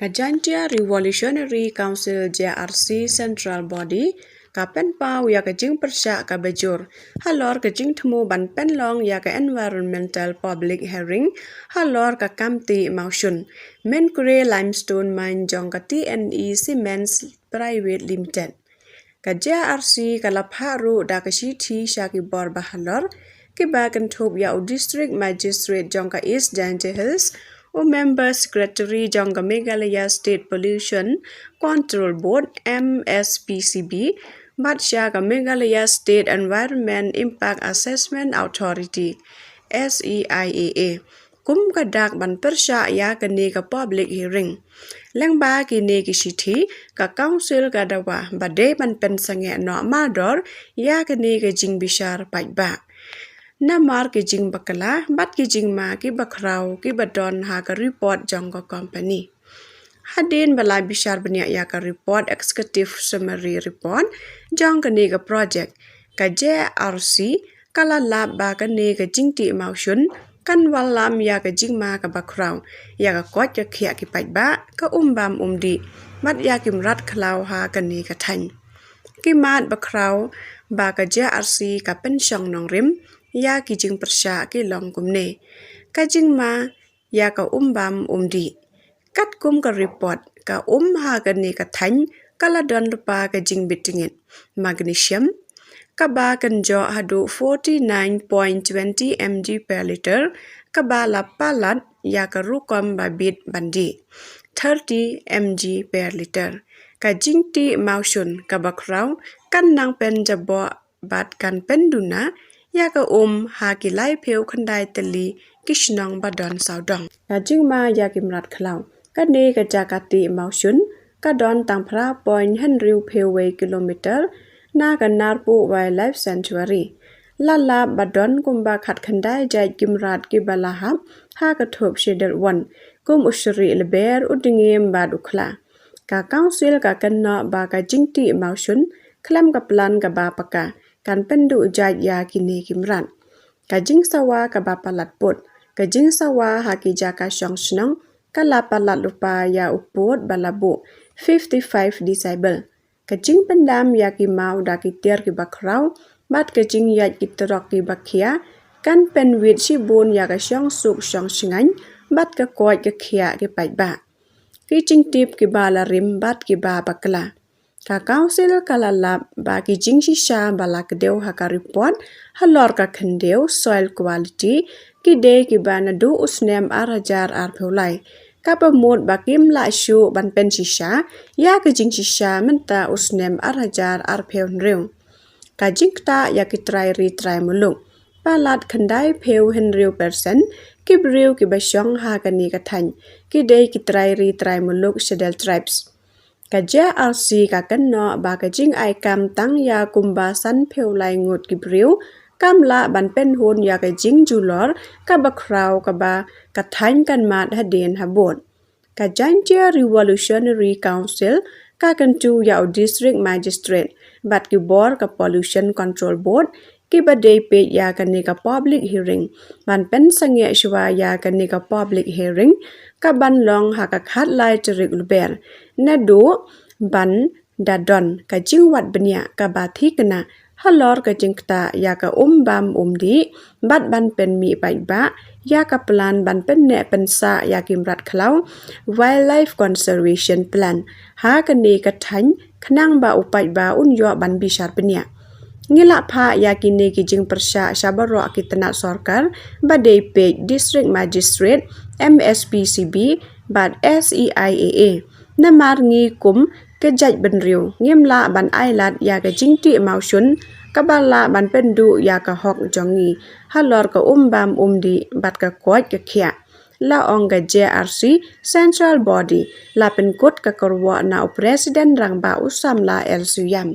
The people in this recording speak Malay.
Kajantia Revolutionary Council JRC Central Body kapen pau ya kajing persya ka bajur halor kajing temu ban penlong ya ka environmental public hearing halor ka kamti mausun Menkure limestone mine jong ka TNE Cements Private Limited ka JRC ka lapharu da ka shithi shaki bor bahalor ki ba kan thop ya district magistrate jong ka East Janjay Hills Member Secretary Jongga Meghalaya State Pollution Control Board MSPCB Batsha Meghalaya State Environment Impact Assessment Authority SEIAA kum kadak ban persya ya kene ka public hearing lengba kini ki sithi ka council ka dawa bade ban pen sange no mador ya kene ka jing bishar paitba Namar ki jing bakala bat ki jing ma ki bakrau ki badon ha ka report jong ka company hadin balai bishar banya ya ka report executive summary report jong ka ni ka project ka JRC kala lab ba ka ni ka jing ti mausun kan walam ya ka jing ma ka bakrau ya ka kot ka khia ki pai ba ka bam di mat ya kim rat khlau ha ka ni ka than ki mat bakrau ba ka JRC ka pen shong nong rim ya ki jing persya ki long kumne ka jing ma ya ka bam di kat kum ka report ka ha ka ni ka than kala don lupa ka jing bitingit magnesium ka ba kan jo hadu 49.20 mg per liter ka ba la palat ya ka rukom ba bit bandi 30 mg per liter ka jing ti mausun ka bakrau kan nang pen jabo bat kan penduna ya ka ha ki lai pheu khandai tali kishnong badon saudong ka jing ma ya kim rat khlau ka ne ka jakati mausun ka don tang phra point henriu pheu we kilometer na ka narpu wildlife sanctuary lala badon kumba khat khandai jai kim rat ki balahap ha ka thop shedar 1 kum usri leber udingem bad ukhla ka council ka kanna ba ka jingti mausun khlam ka plan ka ba paka kan pendu jai ya kini kimran ka jing sawa ka ba palat pot ka jing sawa ha ki jaka shong snong ka la palat lupa ya upot balabu 55 disable ka jing pendam ya ki mau da ki tiar ki bakrau bat ka jing ya ki trok ki bakhia kan pen wit si bun ya ka shong suk shong singan bat ka koi ka khia ki pai ba ki jing tip ki bala rim bat ki ba bakla ka council kala lab ba ki jing shisha bala kedeu ha ka report halor ka khendeu soil quality ki de ki bana du usnem arajar ar pholai ka pamut ba kim la shu ban pen shisha ya ki jing shisha menta usnem arajar ar phel reu ka jing ta ya ki trai ri trai muluk palat khandai pheu henriu percent ki breu ki ba shong ha ka ni ka than ki de ki trai ri trai muluk shedel tribes ka JRC ka kanno ba ka jing ai kam tang ya kumba san pheu lai ngot ki breu kam la ban pen hon ya ka jing julor ka ba krau ka ba ka thain kan mat ha den ha bot ka Jantia Revolutionary Council ka kan tu ya district magistrate bat ki bor ka pollution control board ki ba day pe ya ka ni ka public hearing ban pen sange shwa ya ka ni ka public hearing ka ban long ha ka khat lai trik luber na do ban da don ka jing wat bnya ka ba thi kana halor ka jing ta ya ka bam di bat ban pen mi pai ba ya ka plan ban pen ne pen sa ya kim rat khlau wildlife conservation plan ha ka ni ka than khnang ba upai ba yo ban bishar penya ngila pha ya ki ne ki jing persya sabaro kitna sarkar ba de pe district magistrate MSPCB bat SEIAA namar ngi kum ke jaj ben riu ngim la ban ai lat ya ka jing ti mausun ka bala ban pendu ya ka hok jongi halor ka bam di bat ka koi ka khia la ong ga JRC central body la pen kot ka korwa na president rangba usam la el suyam